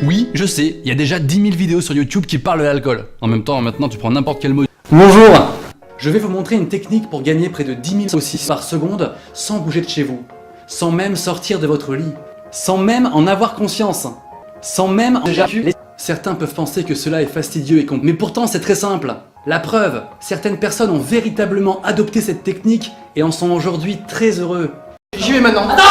Oui, je sais, il y a déjà 10 000 vidéos sur YouTube qui parlent de l'alcool. En même temps, maintenant tu prends n'importe quel mot. Bonjour. Je vais vous montrer une technique pour gagner près de 10 000 saucisses par seconde sans bouger de chez vous, sans même sortir de votre lit, sans même en avoir conscience, sans même déjà... Certains peuvent penser que cela est fastidieux et mais pourtant c'est très simple. La preuve, certaines personnes ont véritablement adopté cette technique et en sont aujourd'hui très heureux. J'y vais maintenant. Attends!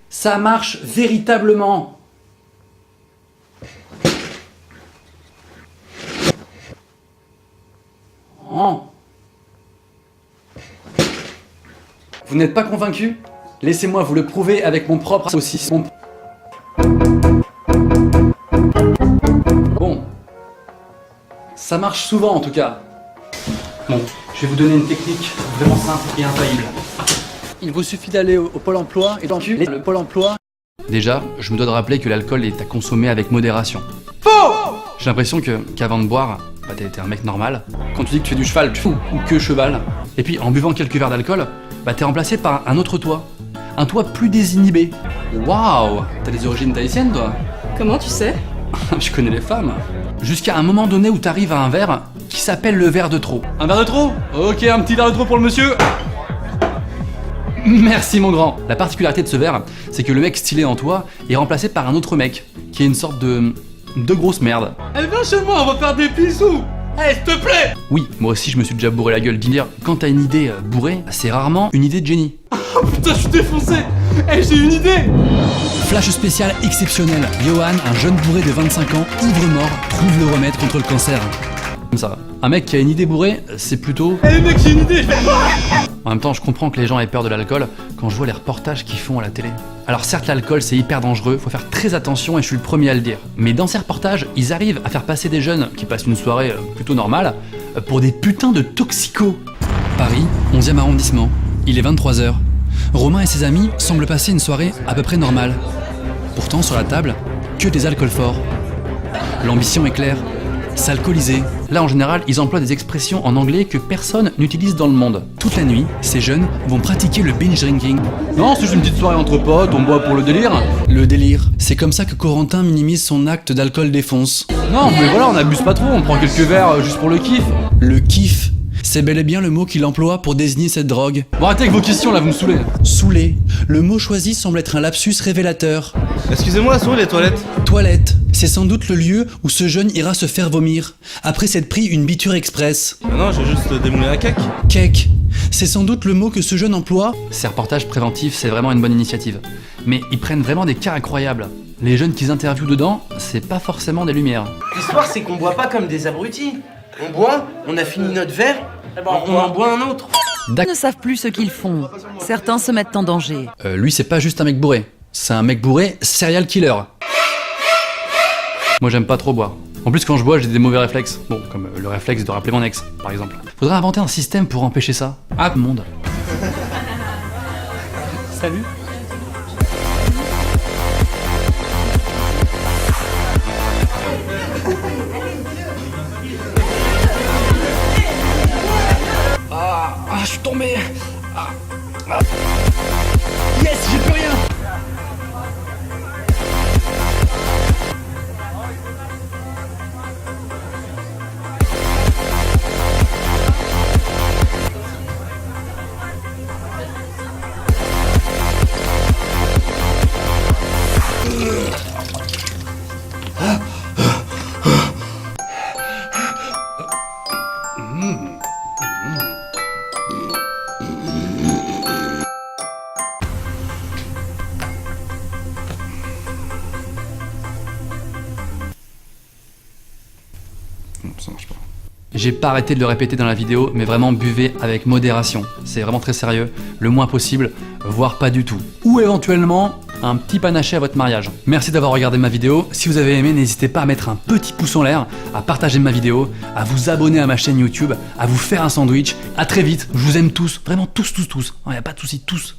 Ça marche véritablement. Oh. Vous n'êtes pas convaincu? Laissez-moi vous le prouver avec mon propre saucisson. Bon. Ça marche souvent en tout cas. Bon, je vais vous donner une technique vraiment simple et infaillible. Il vous suffit d'aller au Pôle emploi et d'enculer le Pôle emploi. Déjà, je me dois de rappeler que l'alcool est à consommer avec modération. Faux! J'ai l'impression qu'avant de boire, bah t'es un mec normal. Quand tu dis que tu fais du cheval, ou que cheval. Et puis en buvant quelques verres d'alcool, bah t'es remplacé par un autre toi. Un toi plus désinhibé. Waouh! T'as des origines tahitiennes toi? Comment tu sais? Je connais les femmes. Jusqu'à un moment donné où t'arrives à un verre qui s'appelle le verre de trop. Un verre de trop? Ok, un petit verre de trop pour le monsieur. Merci mon grand. La particularité de ce verre, c'est que le mec stylé en toi est remplacé par un autre mec, qui est une sorte de grosse merde. Eh viens chez moi, on va faire des bisous. Hey, s'il te plaît. Oui, moi aussi je me suis déjà bourré la gueule. Dire, quand t'as une idée bourrée, c'est rarement une idée de génie. Oh putain, je suis défoncé. Hey, j'ai une idée. Flash spécial exceptionnel. Johan, un jeune bourré de 25 ans, ivre mort, trouve le remède contre le cancer. Comme ça. Un mec qui a une idée bourrée, c'est plutôt... Hey mec, j'ai une idée. En même temps, je comprends que les gens aient peur de l'alcool quand je vois les reportages qu'ils font à la télé. Alors certes, l'alcool c'est hyper dangereux, faut faire très attention et je suis le premier à le dire. Mais dans ces reportages, ils arrivent à faire passer des jeunes qui passent une soirée plutôt normale pour des putains de toxicos. Paris, 11e arrondissement. Il est 23h. Romain et ses amis semblent passer une soirée à peu près normale. Pourtant, sur la table, que des alcools forts. L'ambition est claire. S'alcooliser. Là en général, ils emploient des expressions en anglais que personne n'utilise dans le monde. Toute la nuit, ces jeunes vont pratiquer le binge drinking. Non, c'est juste une petite soirée entre potes, on boit pour le délire. Le délire. C'est comme ça que Corentin minimise son acte d'alcool défonce. Non, mais voilà, on abuse pas trop, on prend quelques verres juste pour le kiff. Le kiff. C'est bel et bien le mot qu'il emploie pour désigner cette drogue. Bon, arrêtez avec vos questions là, vous me saoulez. Saoulé. Le mot choisi semble être un lapsus révélateur. Excusez-moi, sont où les toilettes? Toilette. C'est sans doute le lieu où ce jeune ira se faire vomir, après s'être pris une biture express. Non, j'ai juste démoulé un cake. Cake. C'est sans doute le mot que ce jeune emploie. Ces reportages préventifs, c'est vraiment une bonne initiative. Mais ils prennent vraiment des cas incroyables. Les jeunes qu'ils interviewent dedans, c'est pas forcément des lumières. L'histoire, c'est qu'on boit pas comme des abrutis. On boit, on a fini notre verre, on en boit un autre. Ils ne savent plus ce qu'ils font. Certains se mettent en danger. Lui, c'est pas juste un mec bourré. C'est un mec bourré, serial killer. Moi, j'aime pas trop boire. En plus, quand je bois, j'ai des mauvais réflexes. Bon, comme le réflexe de rappeler mon ex, par exemple. Faudrait inventer un système pour empêcher ça. Ah, monde. Salut. Ah, je suis tombé. Yes, j'ai plus rien. Non, ça marche pas. J'ai pas arrêté de le répéter dans la vidéo, mais vraiment buvez avec modération. C'est vraiment très sérieux, le moins possible, voire pas du tout. Ou éventuellement, un petit panaché à votre mariage. Merci d'avoir regardé ma vidéo. Si vous avez aimé, n'hésitez pas à mettre un petit pouce en l'air, à partager ma vidéo, à vous abonner à ma chaîne YouTube, à vous faire un sandwich. À très vite, je vous aime tous, vraiment tous. Y a pas de soucis, tous.